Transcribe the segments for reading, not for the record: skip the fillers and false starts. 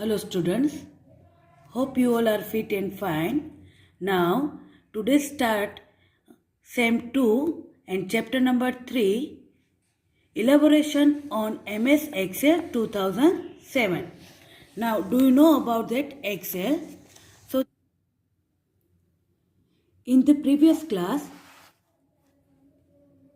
Hello students, hope you all are fit and fine. Now today start SEM 2 and chapter number 3, elaboration on MS Excel 2007. Now do you know about that Excel? So in the previous class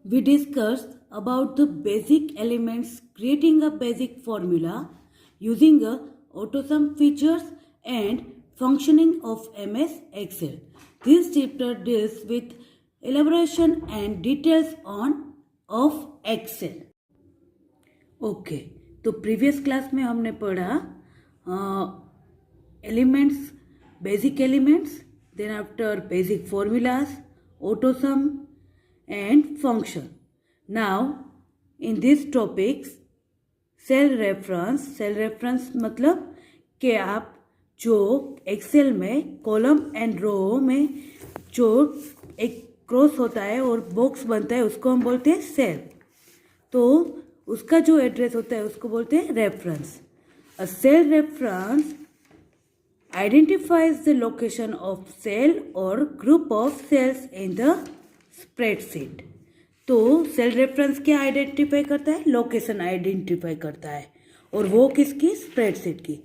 we discussed about the basic elements, creating a basic formula using a AutoSum features and functioning of MS Excel. This chapter deals with elaboration and details on of Excel. Okay तो previous class में हमने पढ़ा elements, basic elements, then after basic formulas, autosum and function. Now in these topics cell reference मतलब कि आप जो Excel में column and रो में जो एक क्रॉस होता है और बॉक्स बनता है उसको हम बोलते हैं सेल, तो उसका जो एड्रेस होता है उसको बोलते हैं reference. A cell reference identifies the location of cell और group of cells in the spreadsheet. तो सेल रेफरेंस क्या आइडेंटिफाई करता है? लोकेशन आइडेंटिफाई करता है, और वो किसकी? स्प्रेडशीट की.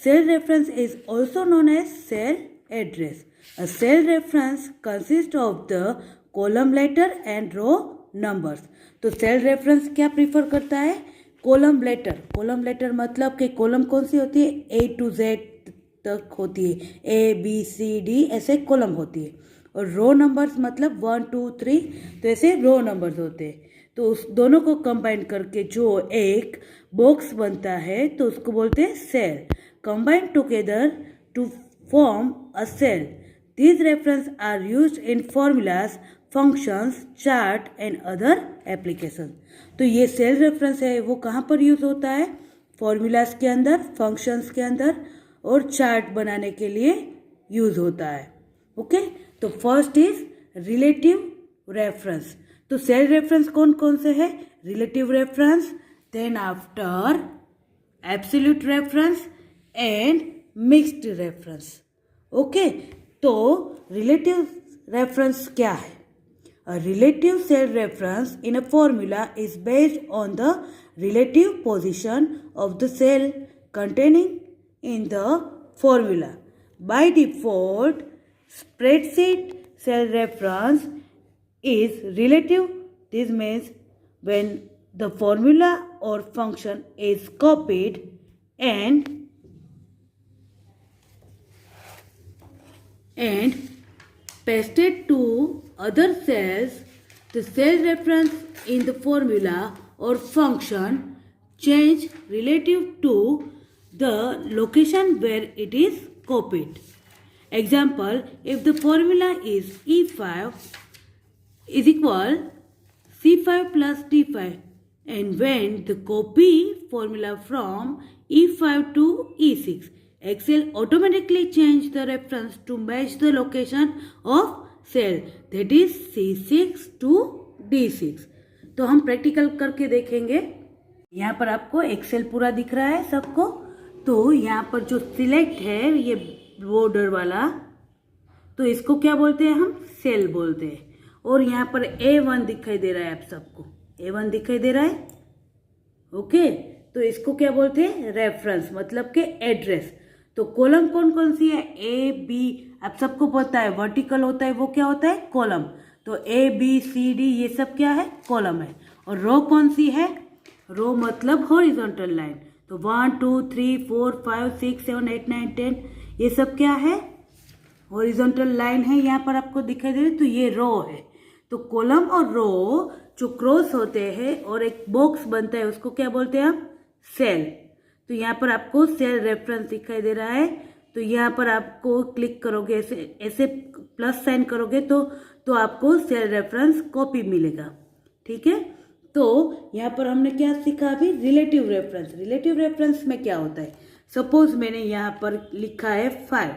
Cell reference is also known as cell address. A cell reference consist of the column letter and row numbers. तो सेल रेफरेंस क्या प्रीफर करता है? Column letter. कॉलम लेटर मतलब कि कॉलम कौन सी होती है? A to Z तक होती है, A B C D ऐसे कॉलम होती है, और रो नंबर्स मतलब 1 2 3 तो ऐसे रो नंबर्स होते हैं. तो उस दोनों को कंबाइन करके जो एक बॉक्स बनता है तो उसको बोलते हैं cell. Combine together to form a cell. These reference are used in formulas, functions, chart and other application. तो ये सेल रेफरेंस है वो कहाँ पर यूज होता है? फॉर्मूलाज के अंदर, फंक्शंस के अंदर और चार्ट बनाने के लिए यूज होता है. ओके तो फर्स्ट इज रिलेटिव रेफरेंस. तो सेल रेफरेंस कौन कौन से है? Relative reference, then after absolute reference and mixed reference. Okay तो रिलेटिव रेफरेंस क्या है? A relative cell reference in a formula is based on the relative position of the cell containing in the formula. By default, spreadsheet cell reference is relative. This means when the formula or function is copied and pasted to other cells, the cell reference in the formula or function change relative to the location where it is copied. Example, if the formula is E5 is equal C5 plus D5, and when the copy formula from E5 to E6, Excel automatically change the reference to match the location of cell, that is C6 to D6. तो हम practical करके देखेंगे. यहाँ पर आपको Excel पूरा दिख रहा है सबको. तो यहाँ पर जो सिलेक्ट है ये बॉर्डर वाला, तो इसको क्या बोलते हैं? हम सेल बोलते हैं. और यहाँ पर A1 दिखाई दे रहा है आप सबको, A1 दिखाई दे रहा है. ओके तो इसको क्या बोलते हैं? रेफरेंस मतलब के एड्रेस. तो कॉलम कौन कौन सी है? A B आप सबको पता है, वर्टिकल होता है वो क्या होता है? कॉलम. तो A B C D ये सब क्या है? कॉलम है. और रो कौन सी है? रो मतलब हॉरिजॉन्टल लाइन. तो 1 2 3 4 5 6 7 8 9 10 ये सब क्या है? हॉरिजॉन्टल लाइन है. यहाँ पर आपको दिखाई दे रही है, तो ये रो है. तो कॉलम और रो जो क्रॉस होते हैं और एक बॉक्स बनता है उसको क्या बोलते हैं हम? सेल. तो यहाँ पर आपको सेल रेफरेंस दिखाई दे रहा है. तो यहाँ पर आपको क्लिक करोगे, ऐसे ऐसे प्लस साइन करोगे तो आपको सेल रेफरेंस कॉपी मिलेगा. ठीक है. तो यहाँ पर हमने क्या सीखा अभी? Relative reference. रिलेटिव रेफरेंस में क्या होता है? सपोज मैंने यहाँ पर लिखा है 5,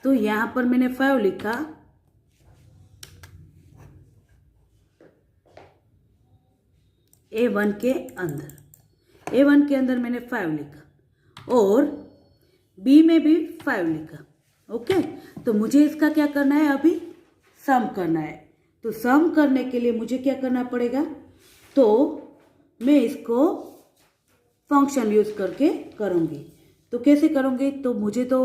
तो यहाँ पर मैंने 5 लिखा. A1 के अंदर, A1 के अंदर मैंने 5 लिखा और B में भी 5 लिखा। ओके, तो मुझे इसका क्या करना है, अभी सम करना है। तो सम करने के लिए मुझे क्या करना पड़ेगा, तो मैं इसको फंक्शन यूज करके करूँगी। तो कैसे करूँगी, तो मुझे तो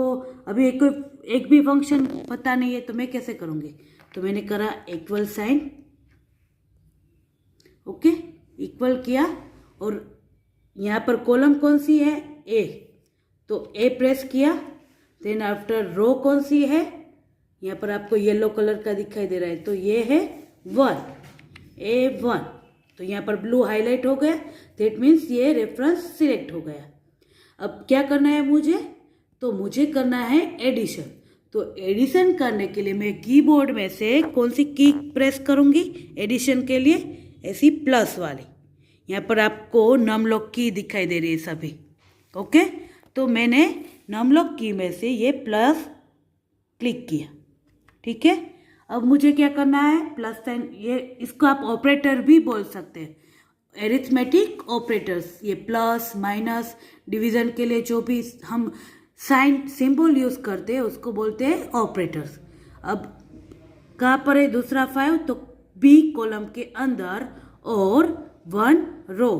अभी एक भी फंक्शन पता नहीं है, तो मैं कैसे करूँगी। तो मैंने करा इक्वल साइन, ओके, इक्वल किया और यहाँ पर कॉलम कौन सी है, ए, तो ए प्रेस किया। देन आफ्टर रो कौन सी है, यहाँ पर आपको येलो कलर का दिखाई दे रहा है, तो ये है 1, A1। तो यहाँ पर ब्लू हाईलाइट हो गया, दैट मीन्स ये रेफरेंस सिलेक्ट हो गया। अब क्या करना है मुझे, तो मुझे करना है एडिशन। तो एडिशन करने के लिए मैं कीबोर्ड में से कौन सी की प्रेस करूँगी एडिशन के लिए, ऐसी प्लस वाली। यहाँ पर आपको नमलॉक की दिखाई दे रही है सभी, ओके। तो मैंने नमलॉक की में से ये प्लस क्लिक किया, ठीक है। अब मुझे क्या करना है, प्लस साइन, ये इसको आप ऑपरेटर भी बोल सकते हैं, एरिथमेटिक ऑपरेटर्स। ये प्लस माइनस डिवीजन के लिए जो भी हम साइन सिंबल यूज करते हैं उसको बोलते हैं ऑपरेटर्स। अब कहाँ पर है दूसरा 5, तो बी कॉलम के अंदर और 1 रो,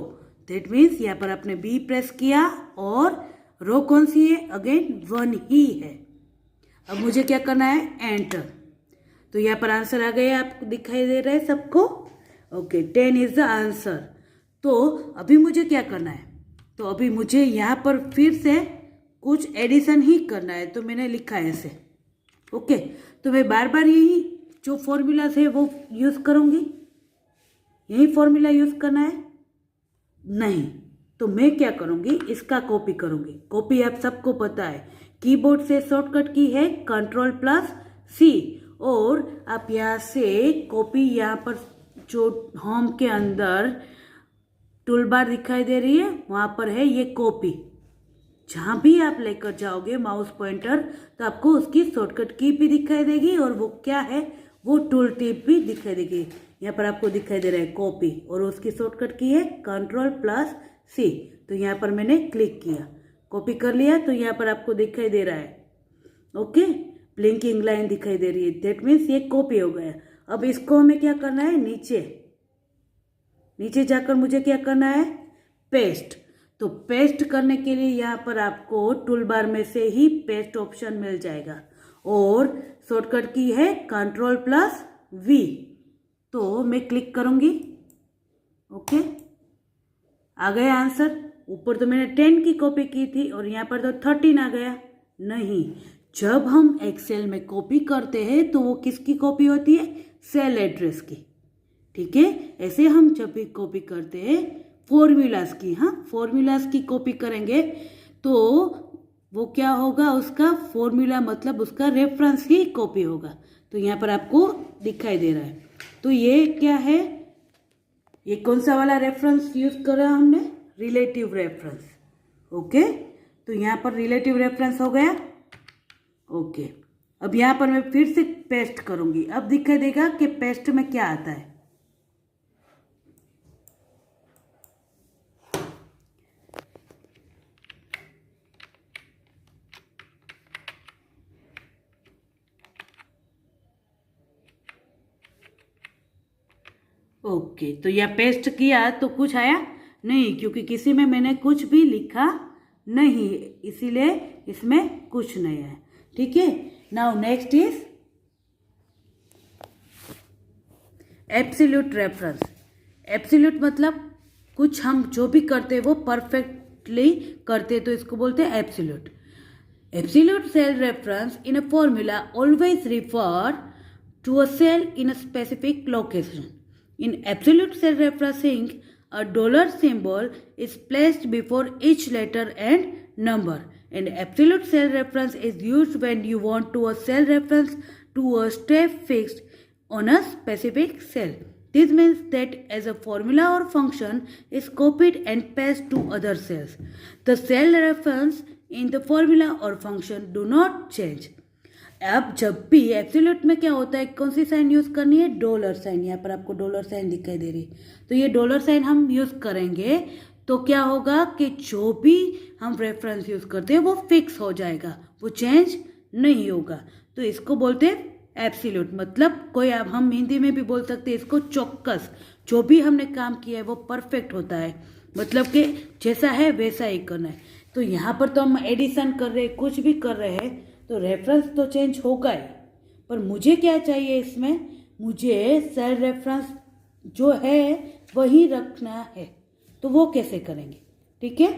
दैट मीन्स यहाँ पर आपने बी प्रेस किया और रो कौन सी है, अगेन 1 ही है। अब मुझे क्या करना है, एंटर। तो यहाँ पर आंसर आ गया, आपको दिखाई दे रहा है सबको, ओके, 10 इज द आंसर। तो अभी मुझे क्या करना है, तो अभी मुझे यहाँ पर फिर से कुछ एडिशन ही करना है। तो मैंने लिखा है ऐसे, ओके। तो मैं बार बार यही जो फॉर्मूलाज है वो यूज़ करूँगी, यही फॉर्मूला यूज़ करना है नहीं, तो मैं क्या करूँगी, इसका कॉपी करूँगी। कॉपी आप सबको पता है, कीबोर्ड से शॉर्टकट की है Ctrl+C, और आप यहाँ से कॉपी, यहाँ पर जो होम के अंदर टूल बार दिखाई दे रही है वहाँ पर है ये कॉपी। जहाँ भी आप लेकर जाओगे माउस पॉइंटर, तो आपको उसकी शॉर्टकट की भी दिखाई देगी और वो क्या है, वो टूल टिप भी दिखाई देगी। यहाँ पर आपको दिखाई दे रहा है कॉपी और उसकी शॉर्टकट की है Ctrl+C। तो यहाँ पर मैंने क्लिक किया, कॉपी कर लिया, तो यहाँ पर आपको दिखाई दे रहा है, ओके, ब्लिंकिंग लाइन दिखाई दे रही है, दैट मीन्स ये कॉपी हो गया। अब इसको हमें क्या करना है, नीचे जाकर मुझे क्या करना है, पेस्ट। तो पेस्ट करने के लिए यहाँ पर आपको टूल बार में से ही पेस्ट ऑप्शन मिल जाएगा और शॉर्टकट की है Ctrl+V। तो मैं क्लिक करूँगी, ओके, आ गया आंसर। ऊपर तो मैंने 10 की कॉपी की थी और यहाँ पर तो 13 आ गया। नहीं, जब हम एक्सेल में कॉपी करते हैं तो वो किसकी कॉपी होती है, सेल एड्रेस की, ठीक है। ऐसे हम जब भी कॉपी करते हैं फॉर्मूलाज की, हाँ, फॉर्मूलाज की कॉपी करेंगे तो वो क्या होगा, उसका फॉर्मूला मतलब उसका रेफरेंस ही कॉपी होगा। तो यहाँ पर आपको दिखाई दे रहा है। तो ये क्या है, ये कौन सा वाला रेफरेंस यूज करा हमने, रिलेटिव रेफरेंस, ओके। तो यहाँ पर रिलेटिव रेफरेंस हो गया, ओके। अब यहाँ पर मैं फिर से पेस्ट करूँगी, अब दिखाई देगा कि पेस्ट में क्या आता है। ओके, तो यह पेस्ट किया तो कुछ आया नहीं, क्योंकि किसी में मैंने कुछ भी लिखा नहीं, इसीलिए इसमें कुछ नहीं है, ठीक है। Now next is absolute reference. Absolute मतलब कुछ हम जो भी करते हैं वो परफेक्टली करते हैं, तो इसको बोलते हैं absolute. Absolute cell reference in a formula always refer to a cell in a specific location. In absolute cell referencing, a dollar symbol is placed before each letter and number. And absolute cell reference is used when you want to a cell reference to a step fixed on a specific cell. This means that as a formula or function is copied and pasted to other cells, the cell reference in the formula or function do not change. अब जब भी absolute में क्या होता है, कौन सी sign use करनी है, डॉलर साइन। यहाँ पर आपको डॉलर साइन दिखाई दे रही है, तो ये डॉलर साइन हम यूज़ करेंगे तो क्या होगा कि जो भी हम रेफरेंस यूज़ करते हैं वो फिक्स हो जाएगा, वो चेंज नहीं होगा। तो इसको बोलते हैं एब्सोल्यूट। मतलब कोई, अब हम हिंदी में भी बोल सकते हैं इसको चौक्कस। जो भी हमने काम किया है वो परफेक्ट होता है, मतलब कि जैसा है वैसा ही करना है। तो यहाँ पर तो हम एडिशन कर रहे हैं, कुछ भी कर रहे हैं, तो रेफरेंस तो चेंज होगा ही। पर मुझे क्या चाहिए इसमें, मुझे सेल रेफरेंस जो है वही रखना है। तो वो कैसे करेंगे, ठीक है।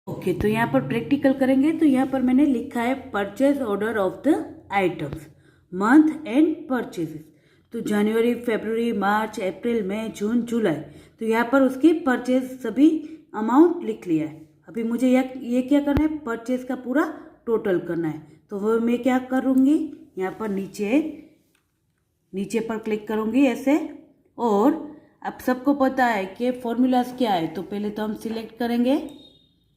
ओके, तो यहाँ पर प्रैक्टिकल करेंगे। तो यहाँ पर मैंने लिखा है purchase order of the items, month and purchases. तो जनवरी, फरवरी, मार्च, अप्रैल, मई, जून, जुलाई, तो यहाँ पर उसकी परचेज सभी अमाउंट लिख लिया है। अभी मुझे ये क्या करना है, परचेज का पूरा टोटल करना है। तो वो मैं क्या करूँगी, यहाँ पर नीचे पर क्लिक करूँगी ऐसे। और अब सबको पता है कि फॉर्मूलाज क्या है, तो पहले तो हम सिलेक्ट करेंगे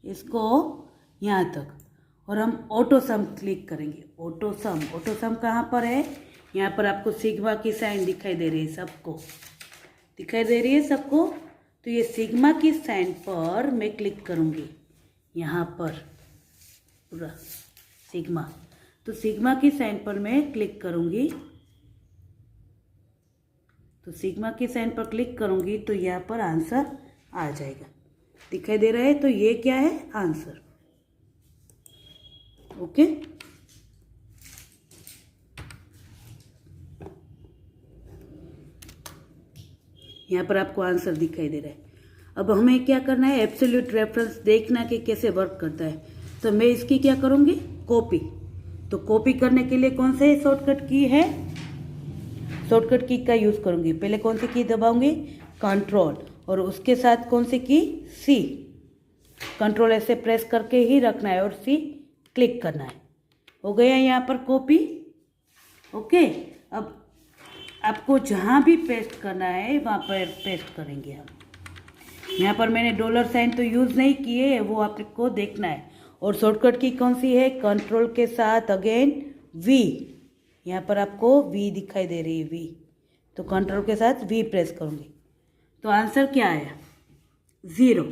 इसको यहाँ तक, और हम ऑटो सम क्लिक करेंगे। ऑटो सम कहाँ पर है, यहाँ पर आपको सिग्मा की साइन दिखाई दे रही है, सबको दिखाई दे रही है सबको। तो ये सिग्मा की साइन पर मैं क्लिक करूँगी, यहाँ पर पूरा सिग्मा। तो सिग्मा की साइन पर मैं क्लिक करूँगी, तो सिग्मा की साइन पर क्लिक करूँगी तो यहाँ पर आंसर आ जाएगा, दिखाई दे रहा है। तो ये क्या है, आंसर। ओके, यहाँ पर आपको आंसर दिखाई दे रहा है। अब हमें क्या करना है, एब्सोल्यूट रेफरेंस देखना कि कैसे वर्क करता है। तो मैं इसकी क्या करूँगी, कॉपी। तो कॉपी करने के लिए कौन सा शॉर्टकट की है, शॉर्टकट की का यूज़ करूँगी। पहले कौन सी की दबाऊंगी, कंट्रोल, और उसके साथ कौन सी की, सी। कंट्रोल ऐसे प्रेस करके ही रखना है और सी क्लिक करना है। हो गया यहाँ पर कॉपी। ओके, अब आपको जहाँ भी पेस्ट करना है वहाँ पर पेस्ट करेंगे हम। यहाँ पर मैंने डॉलर साइन तो यूज़ नहीं किए है, वो आपको देखना है। और शॉर्टकट की कौन सी है, कंट्रोल के साथ अगेन वी। यहाँ पर आपको वी दिखाई दे रही है, वी। तो कंट्रोल के साथ वी प्रेस करूँगी। तो आंसर क्या आया, 0।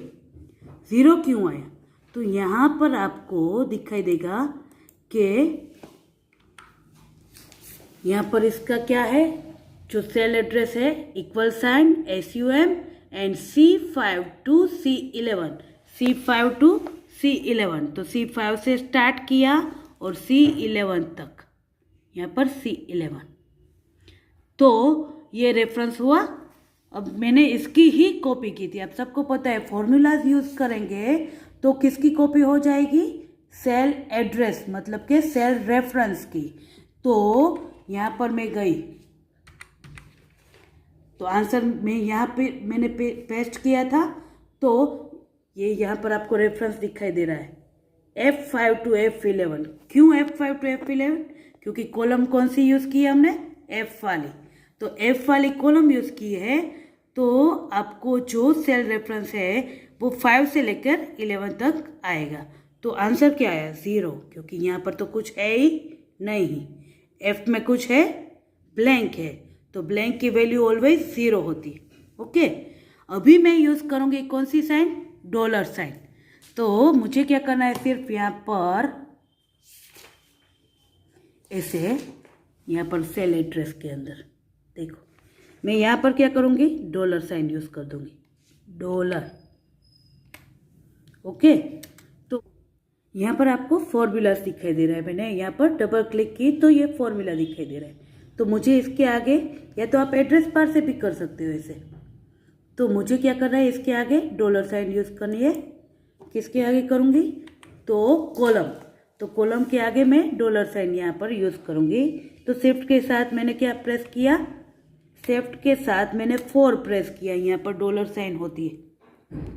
0 क्यों आया, तो यहाँ पर आपको दिखाई देगा कि यहाँ पर इसका क्या है, जो सेल एड्रेस है, equal sign SUM and C5 to C11, C5 to C11। तो C5 से स्टार्ट किया और C11 तक, यहाँ पर C11। तो ये रेफरेंस हुआ। अब मैंने इसकी ही कॉपी की थी। अब सबको पता है फॉर्मूलाज यूज़ करेंगे तो किसकी कॉपी हो जाएगी, सेल एड्रेस, मतलब के सेल रेफरेंस की। तो यहाँ पर मैं गई, तो आंसर में यहाँ पे मैंने पेस्ट किया था। तो ये यहाँ पर आपको रेफरेंस दिखाई दे रहा है, F5 to F11। क्यों F5 to F11, क्योंकि कॉलम कौन सी यूज़ की है हमने, F वाली। तो F वाली कॉलम यूज़ की है, तो आपको जो सेल रेफरेंस है वो 5 से लेकर 11 तक आएगा। तो आंसर क्या आया, 0, क्योंकि यहाँ पर तो कुछ है ही नहीं। F में कुछ है, ब्लैंक है, तो ब्लैंक की वैल्यू ऑलवेज 0 होती है। ओके, अभी मैं यूज़ करूँगी कौन सी साइन, डॉलर साइन। तो मुझे क्या करना है, सिर्फ यहाँ पर ऐसे, यहाँ पर सेल एड्रेस के अंदर देखो, मैं यहाँ पर क्या करूँगी, डॉलर साइन यूज़ कर दूँगी, डॉलर। ओके, तो यहाँ पर आपको फॉर्मूलाज दिखाई दे रहा है। मैंने यहाँ पर डबल क्लिक की तो ये फॉर्मूला दिखाई दे रहा है। तो मुझे इसके आगे, या तो आप एड्रेस बार से भी कर सकते हो ऐसे, तो मुझे क्या करना है, इसके आगे डॉलर साइन यूज़ करनी है। किसके आगे करूँगी, तो कॉलम। तो कॉलम के आगे मैं डॉलर साइन यहाँ पर यूज़ करूँगी। तो शिफ्ट के साथ मैंने क्या प्रेस किया, शिफ्ट के साथ मैंने 4 प्रेस किया। यहाँ पर डॉलर साइन होती है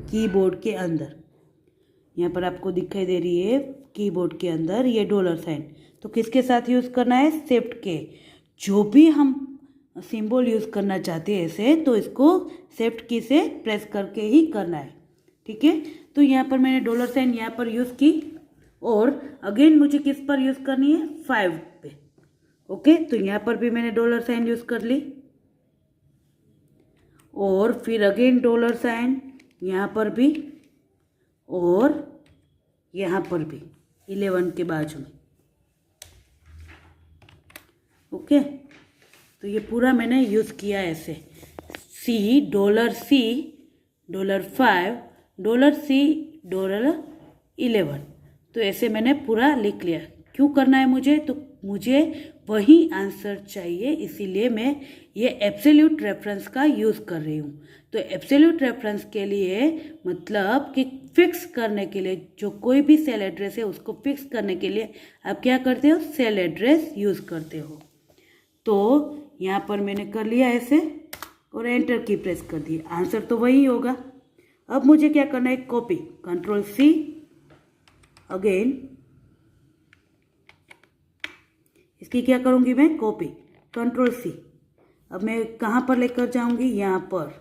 कीबोर्ड के अंदर, यहाँ पर आपको दिखाई दे रही है कीबोर्ड के अंदर ये डॉलर साइन। तो किसके साथ यूज़ करना है, शिफ्ट के। जो भी हम सिंबल यूज़ करना चाहते हैं ऐसे, तो इसको शिफ्ट की से प्रेस करके ही करना है, ठीक है। तो यहाँ पर मैंने डॉलर साइन यहाँ पर यूज़ की। और अगेन मुझे किस पर यूज़ करनी है, 5 पे। ओके, तो यहाँ पर भी मैंने डॉलर साइन यूज़ कर ली और फिर अगेन डॉलर साइन यहाँ पर भी और यहाँ पर भी 11 के बाजू में। ओके, तो ये पूरा मैंने यूज़ किया ऐसे, सी $5 $C $11। तो ऐसे मैंने पूरा लिख लिया। क्यों करना है मुझे, तो मुझे वही आंसर चाहिए, इसीलिए मैं ये एब्सोल्यूट रेफरेंस का यूज़ कर रही हूँ। तो एब्सोल्यूट रेफरेंस के लिए मतलब कि फिक्स करने के लिए, जो कोई भी सेल एड्रेस है उसको फिक्स करने के लिए आप क्या करते हो, सेल एड्रेस यूज़ करते हो। तो यहाँ पर मैंने कर लिया ऐसे और एंटर की प्रेस कर दी, आंसर तो वही होगा। अब मुझे क्या करना है, कॉपी, Ctrl+C, अगेन इसकी क्या करूँगी मैं, कॉपी, Ctrl+C। अब मैं कहाँ पर लेकर जाऊँगी, यहाँ पर,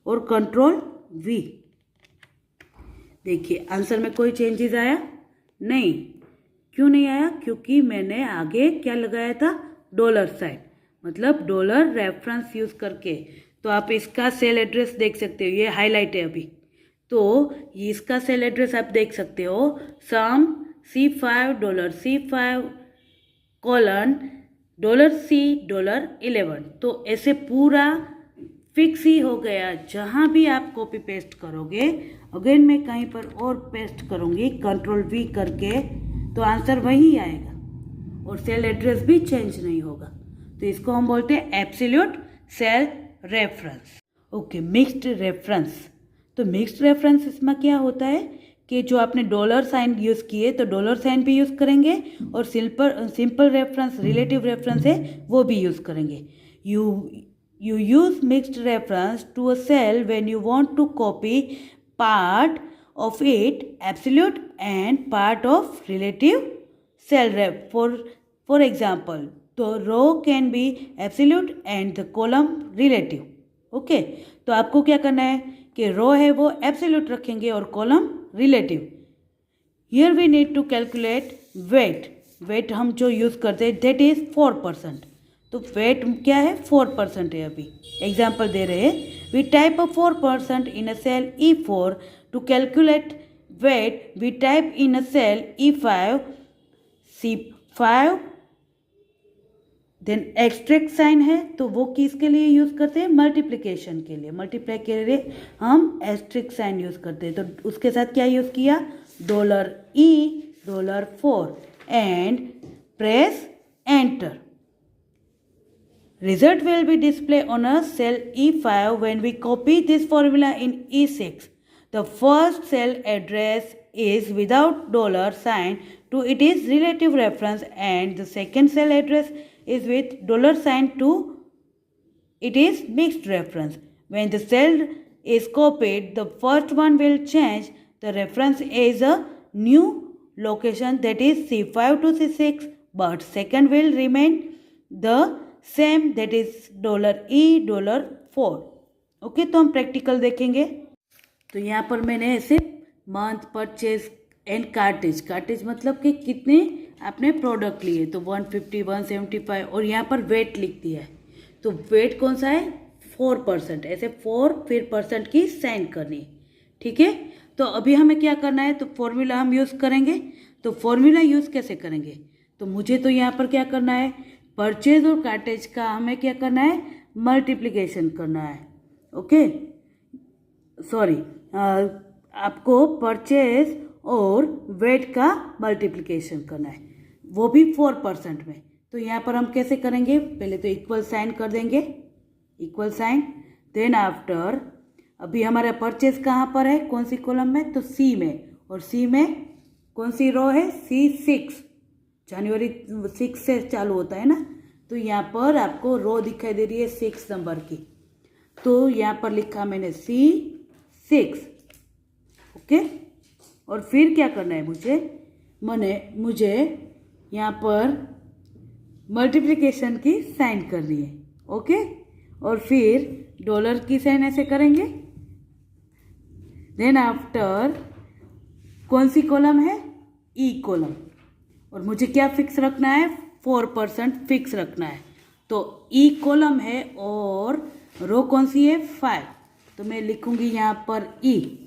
और Ctrl+V। देखिए आंसर में कोई चेंजेस आया नहीं। क्यों नहीं आया, क्योंकि मैंने आगे क्या लगाया था, डॉलर साइन, मतलब डॉलर रेफरेंस यूज़ करके। तो आप इसका सेल एड्रेस देख सकते हो, ये हाईलाइट है अभी, तो इसका सेल एड्रेस आप देख सकते हो, सम C5 $C5 $C $11। तो ऐसे पूरा फिक्स ही हो गया। जहाँ भी आप कॉपी पेस्ट करोगे, अगेन मैं कहीं पर और पेस्ट करूँगी Ctrl+V करके, तो आंसर वही आएगा और सेल एड्रेस भी चेंज नहीं होगा। तो इसको हम बोलते हैं absolute cell reference. Okay, mixed reference. तो मिक्स्ड रेफरेंस इसमें क्या होता है कि जो आपने डॉलर साइन यूज़ किए तो डॉलर साइन भी यूज़ करेंगे और सिंपल रेफरेंस, रिलेटिव रेफरेंस है वो भी यूज़ करेंगे। You use mixed reference to a cell when you want to copy part of it absolute and part of relative cell ref. For example, the row can be absolute and the column relative. Okay, तो आपको क्या करना है कि रो है वो absolute रखेंगे और column relative. Here we need to calculate weight. Weight हम जो यूज़ करते हैं दैट इज़ 4%। तो वेट क्या है, 4% है। अभी एग्जाम्पल दे रहे हैं, we type a 4% in a cell E4 to calculate weight. We type in a cell E5 C5, then extract sign है तो वो किसके लिए यूज़ करते हैं, मल्टीप्लिकेशन के लिए। मल्टीप्लाई के लिए हम एक्सट्रैक्ट साइन यूज़ करते हैं। तो उसके साथ क्या यूज़ किया, $E $4 and press enter. Result will be displayed on a cell E5 when we copy this formula in E6. The first cell address is without dollar sign to it is relative reference, and the second cell address is with dollar sign to it is mixed reference. When the cell is copied, the first one will change. The reference is a new location, that is C5 to C6, but second will remain the same, that is $E $4। Okay, तो हम practical देखेंगे। तो यहाँ पर मैंने ऐसे month, purchase and cartridge मतलब कि कितने आपने प्रोडक्ट लिए, तो 150 175 और यहाँ पर वेट लिख दिया है। तो वेट कौन सा है, 4%। ऐसे 4 फिर % की साइन करनी है, ठीक है। तो अभी हमें क्या करना है, तो फॉर्मूला हम यूज़ करेंगे। तो फॉर्मूला यूज़ कैसे करेंगे, तो मुझे तो यहाँ पर क्या करना है, परचेज और कार्टेज का हमें क्या करना है, मल्टीप्लिकेशन करना है। ओके, सॉरी, आपको परचेज और वेट का मल्टीप्लिकेशन करना है, वो भी 4% में। तो यहाँ पर हम कैसे करेंगे, पहले तो इक्वल साइन कर देंगे, इक्वल साइन, देन आफ्टर अभी हमारा परचेज कहाँ पर है, कौन सी कॉलम में, तो सी में, और सी में कौन सी रो है, C6। जनवरी 6 से चालू होता है ना, तो यहाँ पर आपको रो दिखाई दे रही है 6 नंबर की, तो यहाँ पर लिखा मैंने C6। ओके, और फिर क्या करना है मुझे यहाँ पर मल्टीप्लिकेशन की साइन करनी है। ओके, और फिर डॉलर की साइन ऐसे करेंगे। देन आफ्टर कौन सी कॉलम है, ई कॉलम, और मुझे क्या फिक्स रखना है, 4% फिक्स रखना है। तो ई कॉलम है और रो कौन सी है, 5, तो मैं लिखूंगी यहाँ पर ई,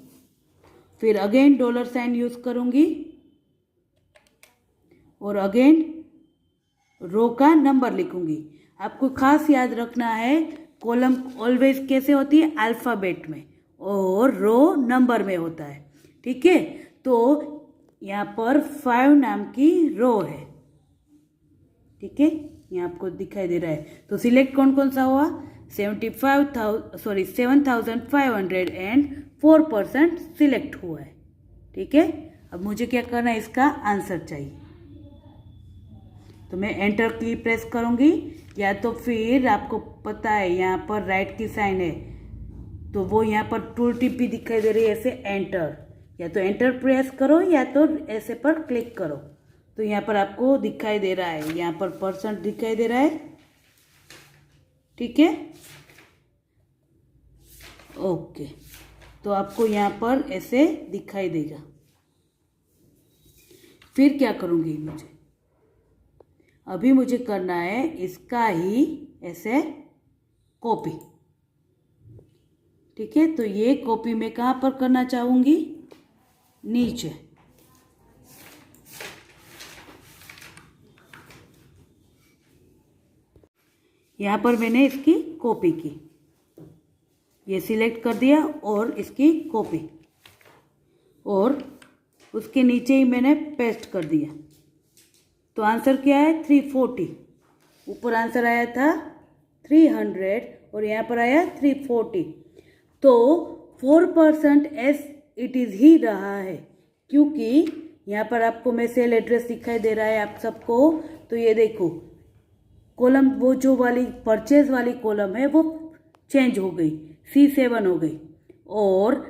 फिर अगेन डॉलर साइन यूज करूंगी और अगेन रो का नंबर लिखूंगी। आपको खास याद रखना है कॉलम ऑलवेज कैसे होती है, अल्फ़ाबेट में, और रो नंबर में होता है। ठीक है, तो यहाँ पर 5 नाम की रो है। ठीक है, यहाँ आपको दिखाई दे रहा है। तो सिलेक्ट कौन कौन सा हुआ, 7,500 एंड 4% सिलेक्ट हुआ है। ठीक है, अब मुझे क्या करना है, इसका आंसर चाहिए। तो मैं एंटर की प्रेस करूंगी, या तो फिर आपको पता है यहाँ पर राइट की साइन है, तो वो यहाँ पर टूल टिप भी दिखाई दे रही है, ऐसे एंटर, या तो एंटर प्रेस करो या तो ऐसे पर क्लिक करो। तो यहाँ पर आपको दिखाई दे रहा है, यहाँ पर परसेंट दिखाई दे रहा है। ठीक है, ओके, तो आपको यहाँ पर ऐसे दिखाई देगा। फिर क्या करूँगी, अभी मुझे करना है इसका ही ऐसे कॉपी। ठीक है, तो ये कॉपी मैं कहाँ पर करना चाहूँगी, नीचे। यहाँ पर मैंने इसकी कॉपी की, ये सिलेक्ट कर दिया और इसकी कॉपी, और उसके नीचे ही मैंने पेस्ट कर दिया। तो आंसर क्या है, 340। ऊपर आंसर आया था 300 और यहाँ पर आया 340। तो 4% एस इट इज़ ही रहा है, क्योंकि यहाँ पर आपको मैं सेल एड्रेस दिखाई दे रहा है आप सबको। तो ये देखो कॉलम, वो जो वाली परचेज वाली कॉलम है वो चेंज हो गई, C7 हो गई, और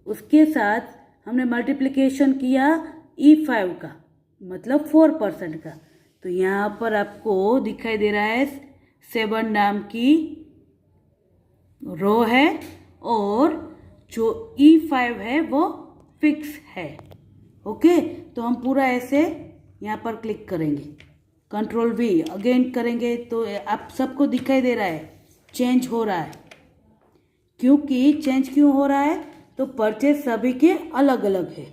उसके साथ हमने मल्टीप्लिकेशन किया E5 का, मतलब 4% का। तो यहाँ पर आपको दिखाई दे रहा है 7 नाम की रो है, और जो E5 है वो फिक्स है। ओके, तो हम पूरा ऐसे यहाँ पर क्लिक करेंगे, कंट्रोल V अगेन करेंगे, तो आप सबको दिखाई दे रहा है चेंज हो रहा है। क्योंकि चेंज क्यों हो रहा है, तो परचेज सभी के अलग अलग है,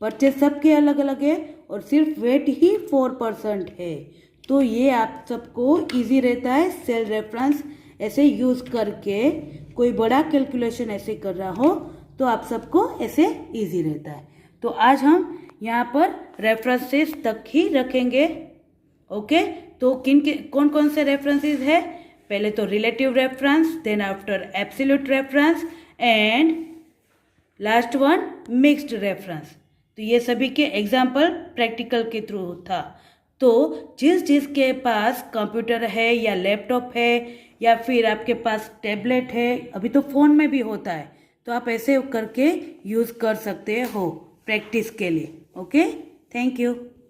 परचेज सबके अलग अलग है, और सिर्फ वेट ही 4% है। तो ये आप सबको इजी रहता है सेल रेफरेंस ऐसे यूज़ करके, कोई बड़ा कैलकुलेशन ऐसे कर रहा हो तो आप सबको ऐसे इजी रहता है। तो आज हम यहाँ पर रेफरेंसेस तक ही रखेंगे। ओके, तो कौन कौन से रेफरेंसेस है, पहले तो relative reference, then after absolute reference, and last one mixed reference. तो ये सभी के एग्जाम्पल प्रैक्टिकल के थ्रू था। तो जिसके पास कंप्यूटर है या लैपटॉप है या फिर आपके पास टैबलेट है, अभी तो फ़ोन में भी होता है, तो आप ऐसे करके यूज़ कर सकते हो प्रैक्टिस के लिए। Okay, thank you.